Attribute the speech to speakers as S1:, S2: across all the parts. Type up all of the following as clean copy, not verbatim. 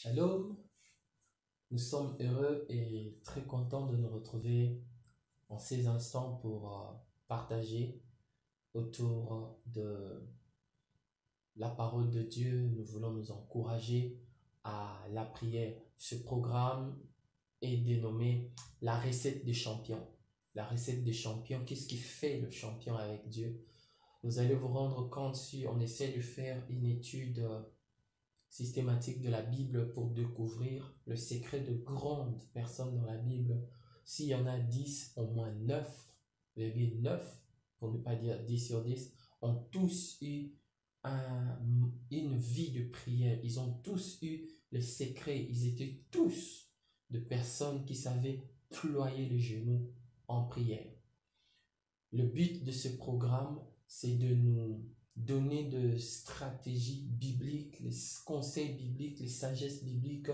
S1: Shalom, nous sommes heureux et très contents de nous retrouver en ces instants pour partager autour de la parole de Dieu. Nous voulons nous encourager à la prière. Ce programme est dénommé la recette des champions. La recette des champions, qu'est-ce qui fait le champion avec Dieu? Vous allez vous rendre compte si on essaie de faire une étude systématique de la Bible pour découvrir le secret de grandes personnes dans la Bible. S'il y en a 10, au moins 9,9, pour ne pas dire 10 sur 10, ont tous eu une vie de prière. Ils ont tous eu le secret. Ils étaient tous de personnes qui savaient ployer les genoux en prière. Le but de ce programme, c'est de nous donner de stratégies bibliques, les conseils bibliques, les sagesses bibliques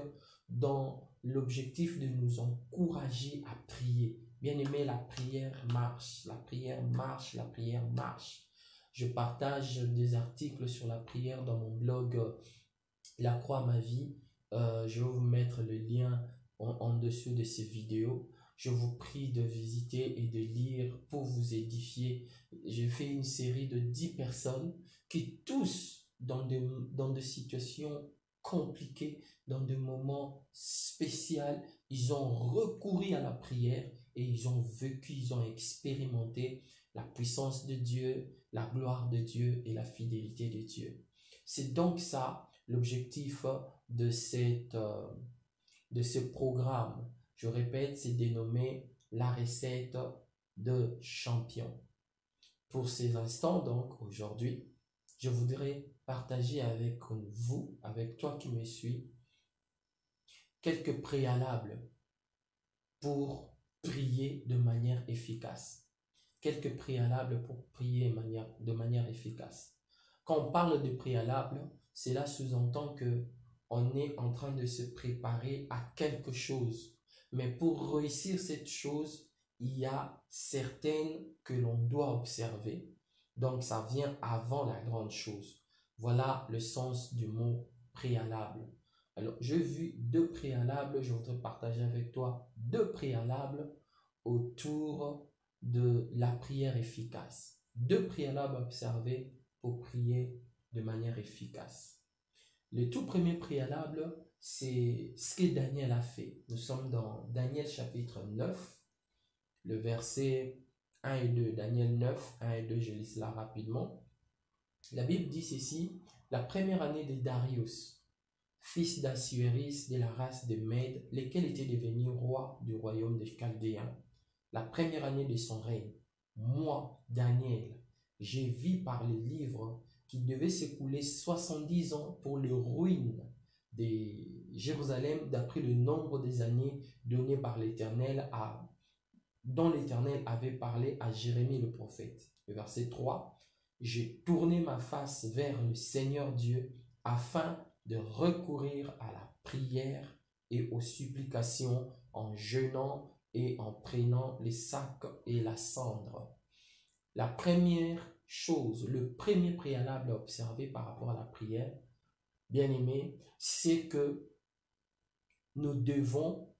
S1: dans l'objectif de nous encourager à prier. Bien aimé, la prière marche, la prière marche, la prière marche. Je partage des articles sur la prière dans mon blog La Croix ma vie. Je vais vous mettre le lien en dessous de ces vidéos. Je vous prie de visiter et de lire pour vous édifier. J'ai fait une série de 10 personnes qui tous, dans des situations compliquées, dans des moments spéciaux, ils ont recouru à la prière et ils ont vécu, ils ont expérimenté la puissance de Dieu, la gloire de Dieu et la fidélité de Dieu. C'est donc ça l'objectif de ce programme. Je répète, c'est dénommé la recette de champion. Pour ces instants, donc, aujourd'hui, je voudrais partager avec vous, avec toi qui me suis, quelques préalables pour prier de manière efficace. Quelques préalables pour prier de manière efficace. Quand on parle de préalables, cela sous-entend que on est en train de se préparer à quelque chose. Mais pour réussir cette chose, il y a certaines que l'on doit observer. Donc, ça vient avant la grande chose. Voilà le sens du mot préalable. Alors, j'ai vu deux préalables. Je voudrais partager avec toi deux préalables autour de la prière efficace. Deux préalables à observer pour prier de manière efficace. Le tout premier préalable, c'est ce que Daniel a fait. Nous sommes dans Daniel chapitre 9, le verset 1 et 2. Daniel 9, 1 et 2, je lis cela rapidement. La Bible dit ceci: la première année de Darius, fils d'Assuérus de la race de Mèdes, lequel était devenu roi du royaume des Chaldéens, la première année de son règne, moi, Daniel, j'ai vu par les livres qu'il devait s'écouler 70 ans pour le ruine de Jérusalem d'après le nombre des années données par l'Éternel dont l'Éternel avait parlé à Jérémie le prophète. Le verset 3, j'ai tourné ma face vers le Seigneur Dieu afin de recourir à la prière et aux supplications en jeûnant et en prenant les sacs et la cendre. La première chose, le premier préalable à observer par rapport à la prière, bien aimé, c'est que nous devons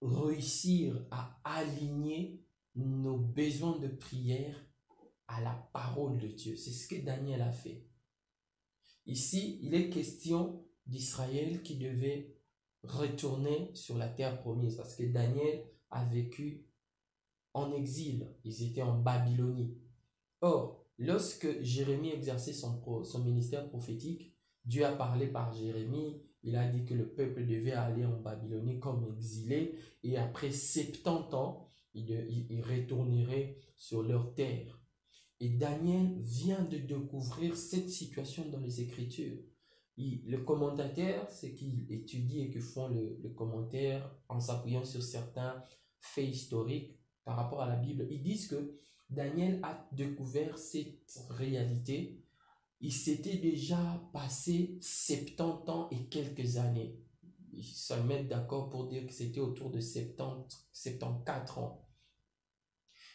S1: réussir à aligner nos besoins de prière à la parole de Dieu. C'est ce que Daniel a fait. Ici, il est question d'Israël qui devait retourner sur la terre promise parce que Daniel a vécu en exil. Ils étaient en Babylonie. Or, lorsque Jérémie exerçait son ministère prophétique, Dieu a parlé par Jérémie. Il a dit que le peuple devait aller en Babylonie comme exilé et après 70 ans, ils retourneraient sur leur terre. Et Daniel vient de découvrir cette situation dans les Écritures. Le commentateur, c'est qu'ils étudient et qu'ils font le commentaire en s'appuyant sur certains faits historiques par rapport à la Bible. Ils disent que Daniel a découvert cette réalité. Il s'était déjà passé 70 ans et quelques années. Ils se mettent d'accord pour dire que c'était autour de 74 ans.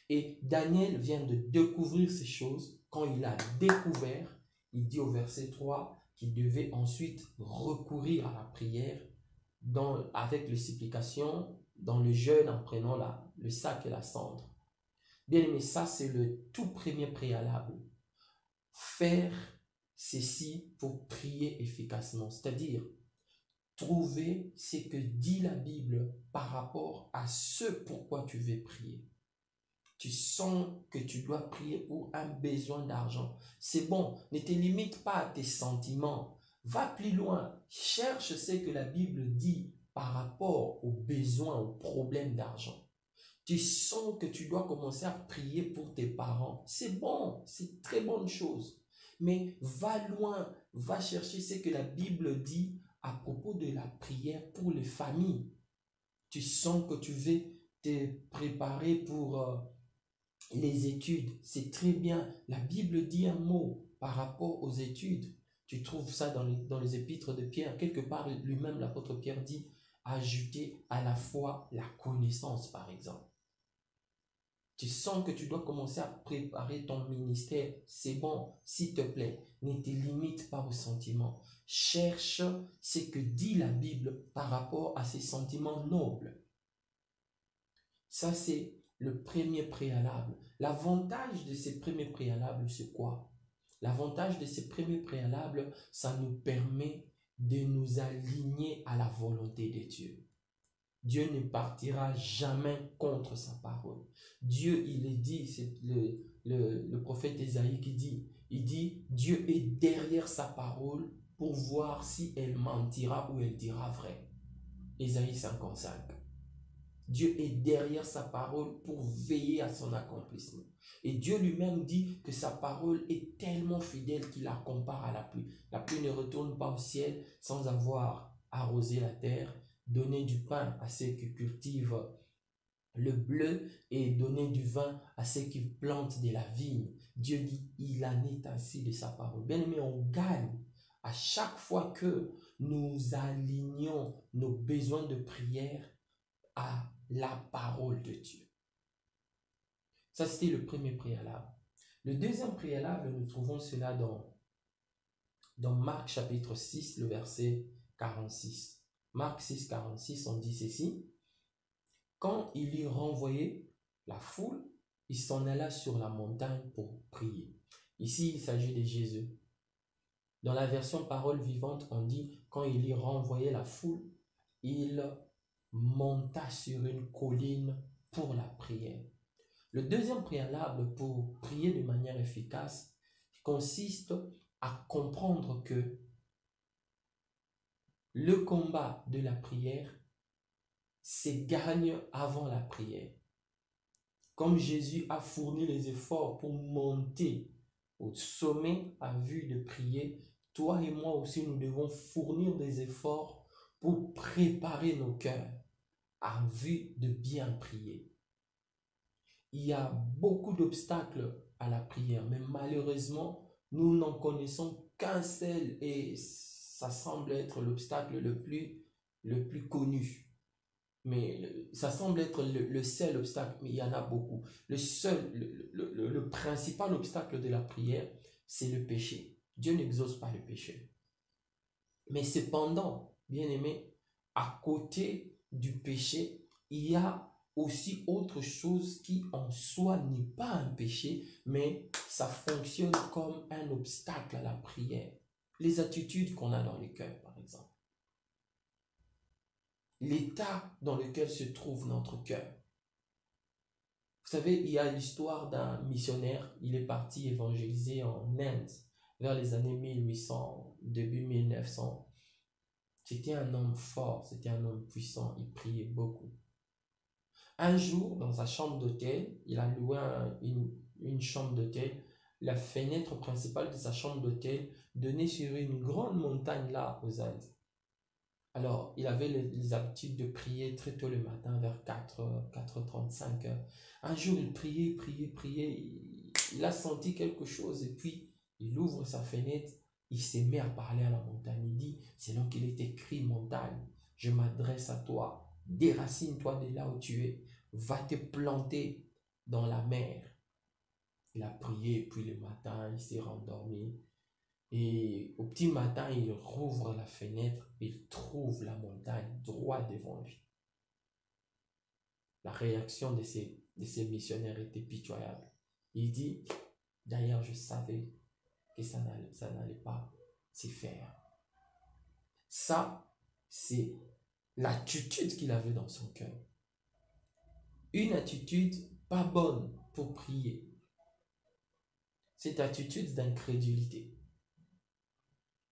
S1: Et Daniel vient de découvrir ces choses. Quand il a découvert, il dit au verset 3 qui devait ensuite recourir à la prière avec les supplications, dans le jeûne, en prenant le sac et la cendre. Bien aimé, ça c'est le tout premier préalable. Faire ceci pour prier efficacement, c'est-à-dire trouver ce que dit la Bible par rapport à ce pourquoi tu veux prier. Tu sens que tu dois prier pour un besoin d'argent. C'est bon, ne te limite pas à tes sentiments. Va plus loin. Cherche ce que la Bible dit par rapport aux besoins, aux problèmes d'argent. Tu sens que tu dois commencer à prier pour tes parents. C'est bon, c'est une très bonne chose. Mais va loin, va chercher ce que la Bible dit à propos de la prière pour les familles. Tu sens que tu veux te préparer pour les études. C'est très bien. La Bible dit un mot par rapport aux études. Tu trouves ça dans les épîtres de Pierre. Quelque part, lui-même, l'apôtre Pierre dit ajouter à la foi la connaissance, par exemple. Tu sens que tu dois commencer à préparer ton ministère. C'est bon, s'il te plaît, ne te limite pas aux sentiments. Cherche ce que dit la Bible par rapport à ces sentiments nobles. Ça, c'est le premier préalable. L'avantage de ces premiers préalables, c'est quoi? L'avantage de ces premiers préalables, ça nous permet de nous aligner à la volonté de Dieu. Dieu ne partira jamais contre sa parole. Dieu, il est dit, c'est le prophète Ésaïe qui dit, il dit, Dieu est derrière sa parole pour voir si elle mentira ou elle dira vrai. Ésaïe 55. Dieu est derrière sa parole pour veiller à son accomplissement. Et Dieu lui-même dit que sa parole est tellement fidèle qu'il la compare à la pluie. La pluie ne retourne pas au ciel sans avoir arrosé la terre, donné du pain à ceux qui cultivent le bleu et donner du vin à ceux qui plantent de la vigne. Dieu dit, il en est ainsi de sa parole. Bien aimé, on gagne à chaque fois que nous alignons nos besoins de prière à la parole de Dieu. Ça, c'était le premier préalable. Le deuxième préalable, nous trouvons cela dans Marc chapitre 6, le verset 46. Marc 6, 46, on dit ceci. Quand il y renvoyait la foule, il s'en alla sur la montagne pour prier. Ici, il s'agit de Jésus. Dans la version parole vivante, on dit, quand il y renvoyait la foule, il monta sur une colline pour la prière. Le deuxième préalable pour prier de manière efficace consiste à comprendre que le combat de la prière se gagne avant la prière. Comme Jésus a fourni les efforts pour monter au sommet à vue de prier, toi et moi aussi nous devons fournir des efforts pour préparer nos cœurs en vue de bien prier. Il y a beaucoup d'obstacles à la prière, mais malheureusement, nous n'en connaissons qu'un seul et ça semble être l'obstacle le plus connu. Mais ça semble être le seul obstacle, mais il y en a beaucoup. Le principal obstacle de la prière, c'est le péché. Dieu n'exauce pas le péché. Mais cependant, bien aimé, à côté du péché, il y a aussi autre chose qui en soi n'est pas un péché, mais ça fonctionne comme un obstacle à la prière. Les attitudes qu'on a dans le cœur, par exemple. L'état dans lequel se trouve notre cœur. Vous savez, il y a l'histoire d'un missionnaire, il est parti évangéliser en Inde vers les années 1800, début 1900. C'était un homme fort, c'était un homme puissant, il priait beaucoup. Un jour, dans sa chambre d'hôtel, il a loué une chambre d'hôtel. La fenêtre principale de sa chambre d'hôtel donnait sur une grande montagne là aux Indes. Alors, il avait les habitudes de prier très tôt le matin, vers 4h, 4h35. Un jour, il priait. Il a senti quelque chose et puis il ouvre sa fenêtre. Il se met à parler à la montagne. Il dit, c'est donc qu'il est écrit, montagne, je m'adresse à toi. Déracine-toi de là où tu es. Va te planter dans la mer. Il a prié et puis le matin, il s'est rendormi. Et au petit matin, il rouvre la fenêtre, il trouve la montagne droit devant lui. La réaction de ces missionnaires était pitoyable. Il dit, d'ailleurs, je savais que ça n'allait pas se faire. Ça, c'est l'attitude qu'il avait dans son cœur. Une attitude pas bonne pour prier. Cette attitude d'incrédulité.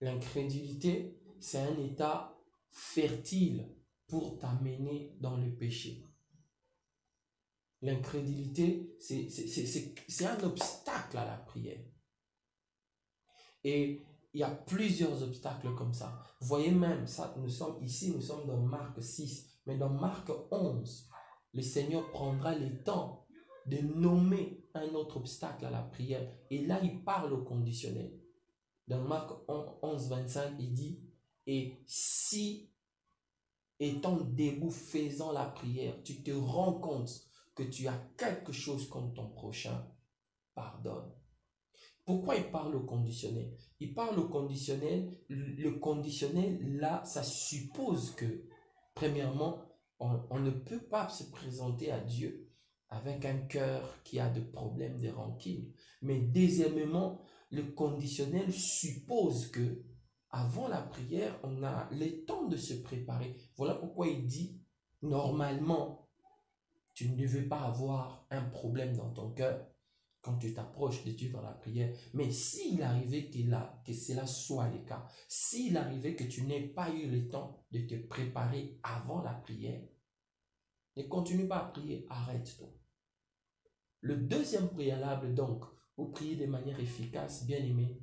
S1: L'incrédulité, c'est un état fertile pour t'amener dans le péché. L'incrédulité, c'est un obstacle à la prière. Et il y a plusieurs obstacles comme ça. Vous voyez même, ça, nous sommes dans Marc 6, mais dans Marc 11, le Seigneur prendra le temps de nommer un autre obstacle à la prière. Et là, il parle au conditionnel. Dans Marc 11, 25, il dit, et si, étant debout, faisant la prière, tu te rends compte que tu as quelque chose contre ton prochain, pardonne. Pourquoi il parle au conditionnel? Il parle au conditionnel. Le conditionnel, là, ça suppose que, premièrement, on ne peut pas se présenter à Dieu avec un cœur qui a des problèmes de rancune. Mais deuxièmement, le conditionnel suppose que, avant la prière, on a le temps de se préparer. Voilà pourquoi il dit, normalement, tu ne devais pas avoir un problème dans ton cœur quand tu t'approches de Dieu dans la prière. Mais s'il arrivait que cela soit le cas, s'il arrivait que tu n'aies pas eu le temps de te préparer avant la prière, ne continue pas à prier, arrête-toi. Le deuxième préalable, donc, pour prier de manière efficace, bien aimé,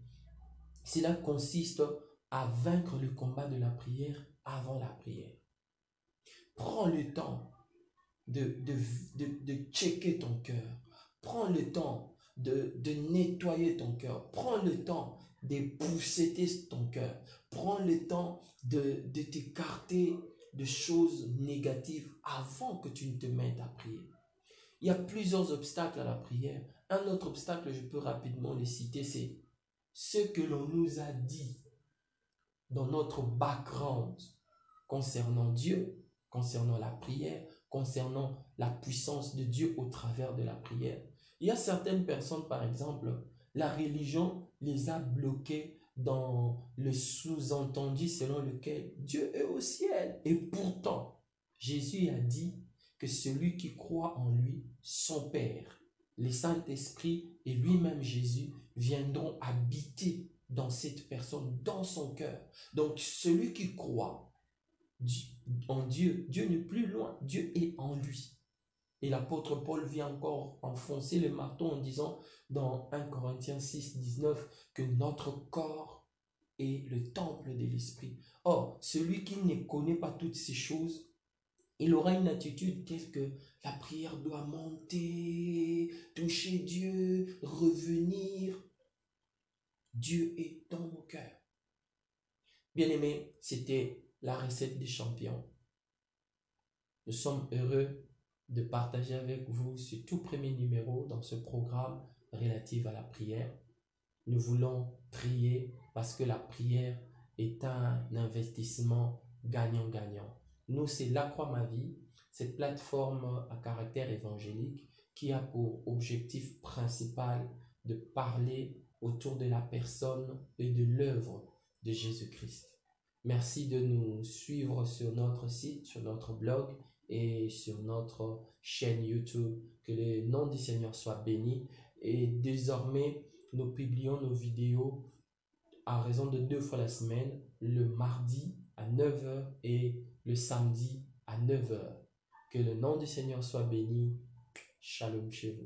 S1: cela consiste à vaincre le combat de la prière avant la prière. Prends le temps de checker ton cœur. Prends le temps de nettoyer ton cœur. Prends le temps de pousser ton cœur. Prends le temps de t'écarter de choses négatives avant que tu ne te mettes à prier. Il y a plusieurs obstacles à la prière. Un autre obstacle, je peux rapidement le citer, c'est ce que l'on nous a dit dans notre background concernant Dieu, concernant la prière, concernant la puissance de Dieu au travers de la prière. Il y a certaines personnes, par exemple, la religion les a bloqués dans le sous-entendu selon lequel Dieu est au ciel. Et pourtant, Jésus a dit que celui qui croit en lui, son Père, le Saint-Esprit et lui-même Jésus viendront habiter dans cette personne, dans son cœur. Donc, celui qui croit en Dieu, Dieu n'est plus loin, Dieu est en lui. Et l'apôtre Paul vient encore enfoncer le marteau en disant dans 1 Corinthiens 6, 19 que notre corps est le temple de l'Esprit. Or, celui qui ne connaît pas toutes ces choses, il aura une attitude telle que la prière doit monter, toucher Dieu, revenir. Dieu est dans mon cœur. Bien-aimés, c'était la recette des champions. Nous sommes heureux de partager avec vous ce tout premier numéro dans ce programme relatif à la prière. Nous voulons prier parce que la prière est un investissement gagnant-gagnant. Nous, c'est La Croix Ma Vie, cette plateforme à caractère évangélique qui a pour objectif principal de parler autour de la personne et de l'œuvre de Jésus-Christ. Merci de nous suivre sur notre site, sur notre blog et sur notre chaîne YouTube. Que le nom du Seigneur soit béni. Et désormais, nous publions nos vidéos à raison de 2 fois la semaine, le mardi à 9 h et le samedi à 9 h. Que le nom du Seigneur soit béni. Shalom chez vous.